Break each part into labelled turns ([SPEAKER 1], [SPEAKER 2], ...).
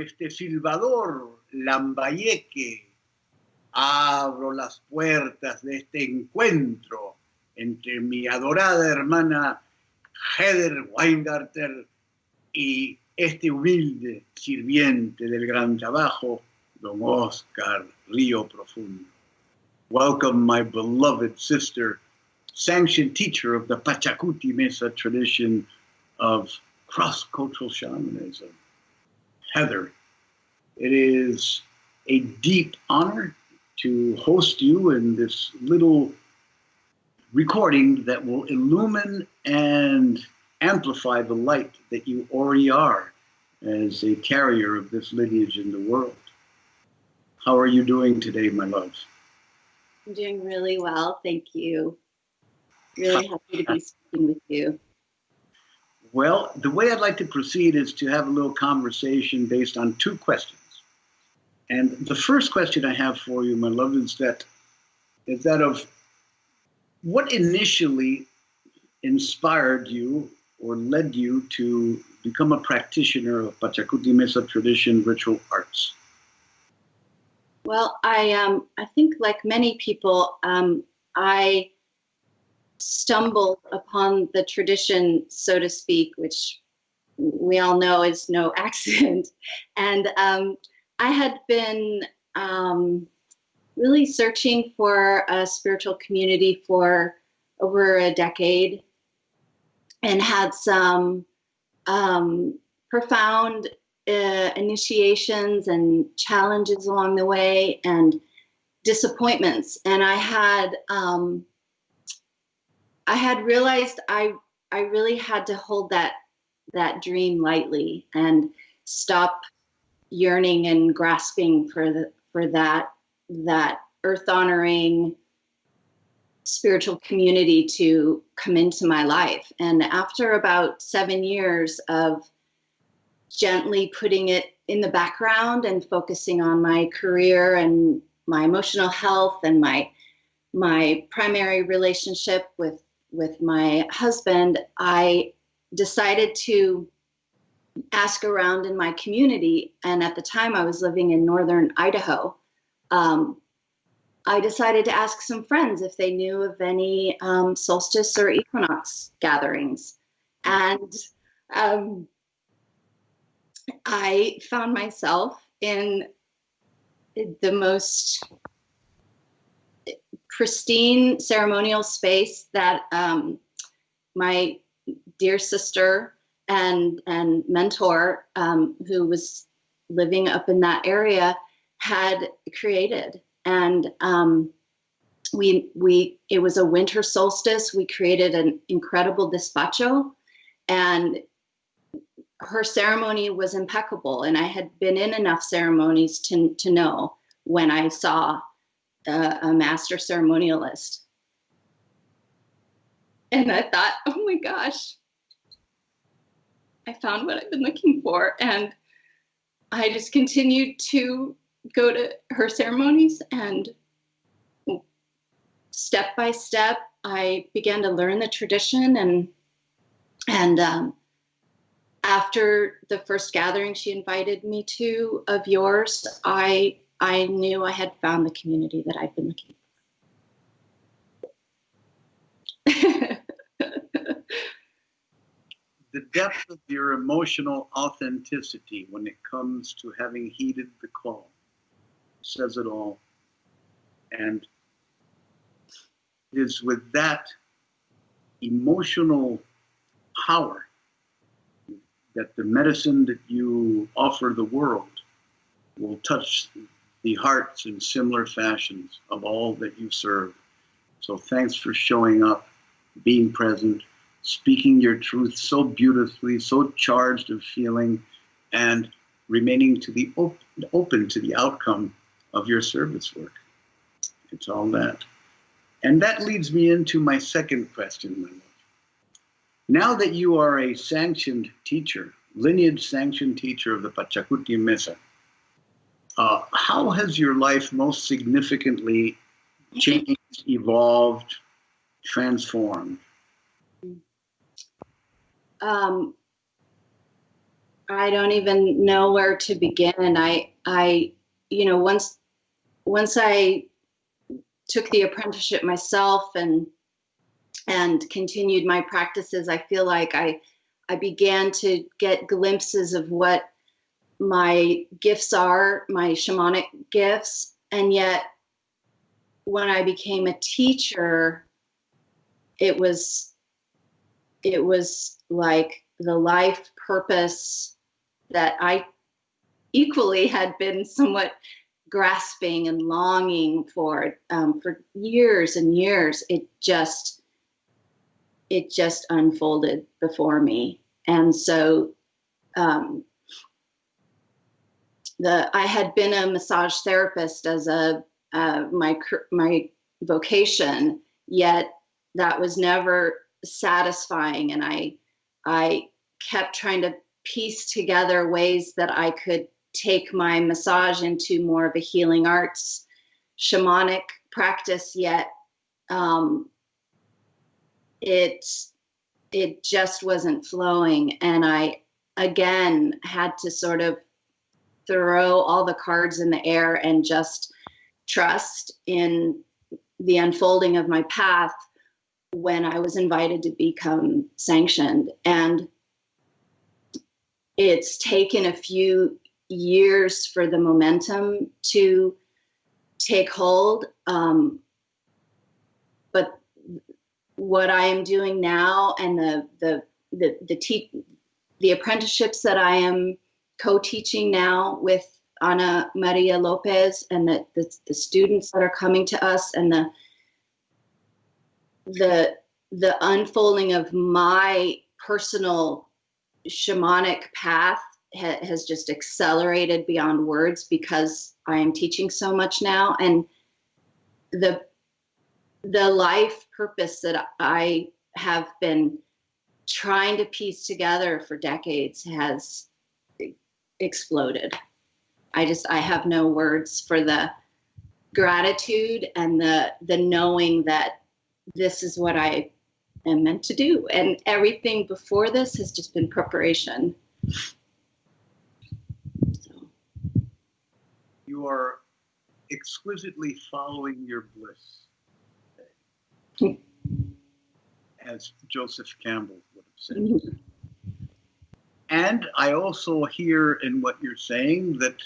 [SPEAKER 1] este silbador lambayeque, abro las puertas de este encuentro entre mi adorada hermana Heather Weingartner y este humilde sirviente del gran trabajo, don Oscar Río Profundo. Welcome, my beloved sister, sanctioned teacher of the Pachacuti Mesa tradition of cross-cultural shamanism. Heather, it is a deep honor to host you in this little recording that will illumine and amplify the light that you already are as a carrier of this lineage in the world. How are you doing today, my love?
[SPEAKER 2] I'm doing really well, thank you. Really happy to be speaking with you.
[SPEAKER 1] Well, the way I'd like to proceed is to have a little conversation based on two questions. And the first question I have for you, my love, is that of what initially inspired you or led you to become a practitioner of Pachacuti Mesa tradition ritual arts?
[SPEAKER 2] Well, I think like many people, I stumbled upon the tradition, so to speak, which we all know is no accident. And I had been really searching for a spiritual community for over a decade and had some profound initiations and challenges along the way and disappointments. And I had realized I really had to hold that dream lightly and stop yearning and grasping for that earth honoring spiritual community to come into my life. And after about 7 years of gently putting it in the background and focusing on my career and my emotional health and my primary relationship with my husband, I decided to ask around in my community. And at the time I was living in northern Idaho. I decided to ask some friends if they knew of any solstice or equinox gatherings. And I found myself in the most pristine ceremonial space that my dear sister and mentor, who was living up in that area, had created. And it was a winter solstice. We created an incredible despacho, and her ceremony was impeccable. And I had been in enough ceremonies to know when I saw a master ceremonialist. And I thought, oh my gosh, I found what I've been looking for. And I just continued to go to her ceremonies, and step by step, I began to learn the tradition. And after the first gathering she invited me to of yours, I knew I had found the community that I've been looking for.
[SPEAKER 1] The depth of your emotional authenticity when it comes to having heeded the call says it all. And it is with that emotional power that the medicine that you offer the world will touch the hearts in similar fashions of all that you serve. So thanks for showing up, being present, speaking your truth so beautifully, so charged of feeling, and remaining to be open to the outcome of your service work. It's all that. And that leads me into my second question, my love. Now that you are a sanctioned teacher, lineage sanctioned teacher of the Pachacuti Mesa, how has your life most significantly changed, evolved, transformed?
[SPEAKER 2] I don't even know where to begin. You know, once I took the apprenticeship myself and continued my practices, I feel like I began to get glimpses of what my gifts are, my shamanic gifts. And yet when I became a teacher, it was like the life purpose that I equally had been somewhat grasping and longing for years and years. It just unfolded before me. And so I had been a massage therapist as my vocation, yet that was never satisfying. And I kept trying to piece together ways that I could take my massage into more of a healing arts, shamanic practice, yet it just wasn't flowing. And I, again, had to sort of throw all the cards in the air and just trust in the unfolding of my path when I was invited to become sanctioned. And it's taken a few years for the momentum to take hold. But what I am doing now and the apprenticeships that I am co-teaching now with Ana Maria Lopez, and the students that are coming to us, and the unfolding of my personal shamanic path has just accelerated beyond words, because I am teaching so much now. And the life purpose that I have been trying to piece together for decades has exploded. I have no words for the gratitude and the knowing that this is what I am meant to do. And everything before this has just been preparation. So.
[SPEAKER 1] You are exquisitely following your bliss, as Joseph Campbell would have said. Mm-hmm. And I also hear in what you're saying that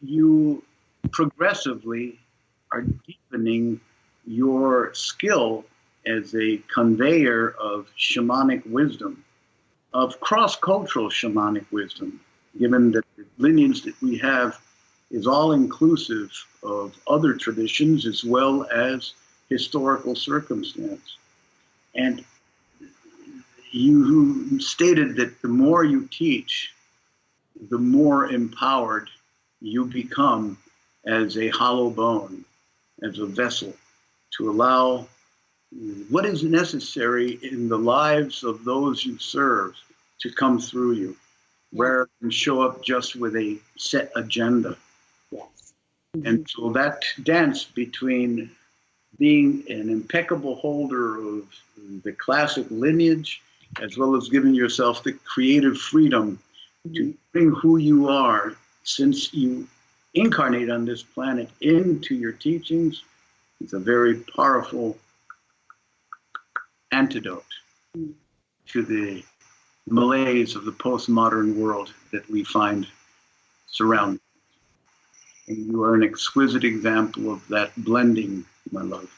[SPEAKER 1] you progressively are deepening your skill as a conveyor of shamanic wisdom, of cross-cultural shamanic wisdom, given that the lineage that we have is all inclusive of other traditions as well as historical circumstance. And you stated that the more you teach, the more empowered you become as a hollow bone, as a vessel, to allow what is necessary in the lives of those you serve to come through you, rather than show up just with a set agenda.
[SPEAKER 2] Yes.
[SPEAKER 1] And so that dance between being an impeccable holder of the classic lineage, as well as giving yourself the creative freedom to bring who you are, since you incarnate on this planet, into your teachings, is a very powerful antidote to the malaise of the postmodern world that we find surrounding. And you are an exquisite example of that blending, my love.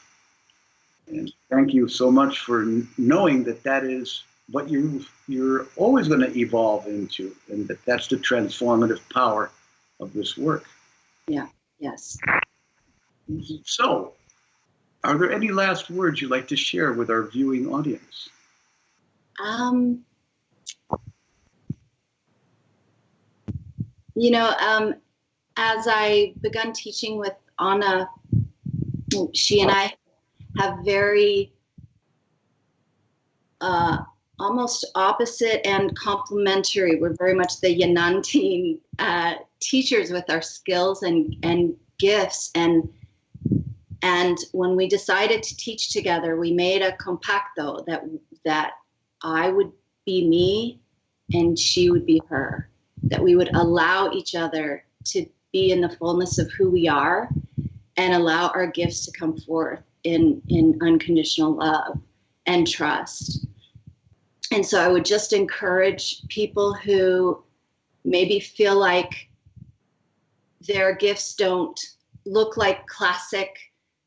[SPEAKER 1] And thank you so much for knowing that that is what you're always going to evolve into, and that that's the transformative power of this work.
[SPEAKER 2] Yeah, yes.
[SPEAKER 1] So, are there any last words you'd like to share with our viewing audience?
[SPEAKER 2] As I begun teaching with Anna, she and I have very almost opposite and complementary. We're very much the Yanantin teachers with our skills and gifts. And when we decided to teach together, we made a compacto that I would be me and she would be her. that we would allow each other to be in the fullness of who we are and allow our gifts to come forth in unconditional love and trust. And so I would just encourage people who maybe feel like their gifts don't look like classic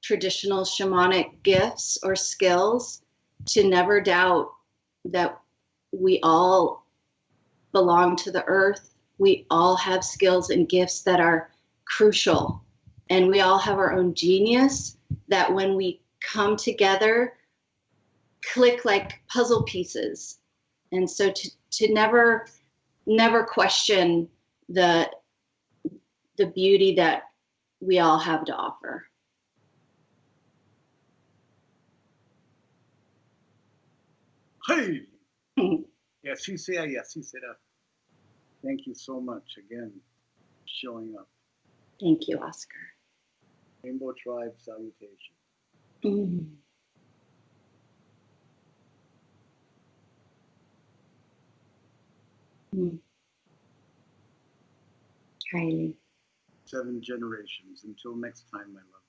[SPEAKER 2] traditional shamanic gifts or skills to never doubt that we all belong to the earth. We all have skills and gifts that are crucial, and we all have our own genius that when we come together click like puzzle pieces. And so to never question the beauty that we all have to offer.
[SPEAKER 1] Hey, y así sea y así será. Thank you so much again for showing up.
[SPEAKER 2] Thank you, Oscar.
[SPEAKER 1] Rainbow Tribe salutation.
[SPEAKER 2] Mm. Mm. Kylie.
[SPEAKER 1] 7 generations. Until next time, my love.